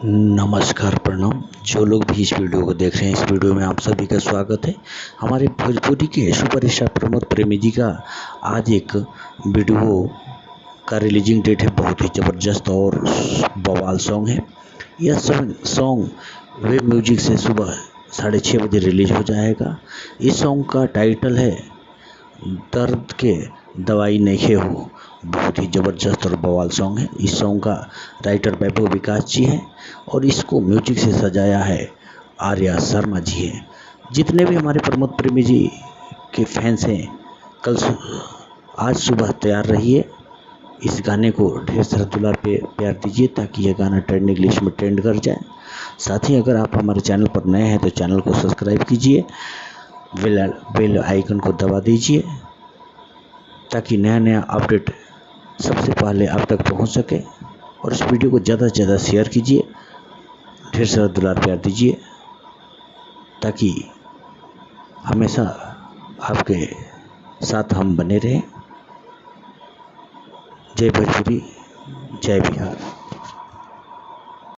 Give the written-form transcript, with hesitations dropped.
नमस्कार, प्रणाम। जो लोग भी इस वीडियो को देख रहे हैं, इस वीडियो में आप सभी का स्वागत है। हमारे भोजपुरी के सुपरस्टार प्रमोद प्रेमी जी का आज एक वीडियो का रिलीजिंग डेट है। बहुत ही ज़बरदस्त और बवाल सॉन्ग है। यह सॉन्ग वेब म्यूजिक से सुबह 6:30 बजे रिलीज हो जाएगा। इस सॉन्ग का टाइटल है दर्द के दवाई नइखे हो। बहुत ही ज़बरदस्त और बवाल सॉन्ग है। इस सॉन्ग का राइटर वैभव विकास जी है और इसको म्यूजिक से सजाया है आर्या शर्मा जी है। जितने भी हमारे प्रमोद प्रेमी जी के फैंस हैं, आज सुबह तैयार रहिए। इस गाने को ढेर सारा दुलार पे प्यार दीजिए ताकि यह गाना ट्रेंडिंग लिस्ट में ट्रेंड कर जाए। साथ ही अगर आप हमारे चैनल पर नए हैं तो चैनल को सब्सक्राइब कीजिए, बेल आइकन को दबा दीजिए ताकि नया अपडेट सबसे पहले आप तक पहुंच सके। और इस वीडियो को ज़्यादा से ज़्यादा शेयर कीजिए, ढेर सारा दुलार प्यार दीजिए ताकि हमेशा आपके साथ हम बने रहें। जय भोजपुरी, जय बिहार।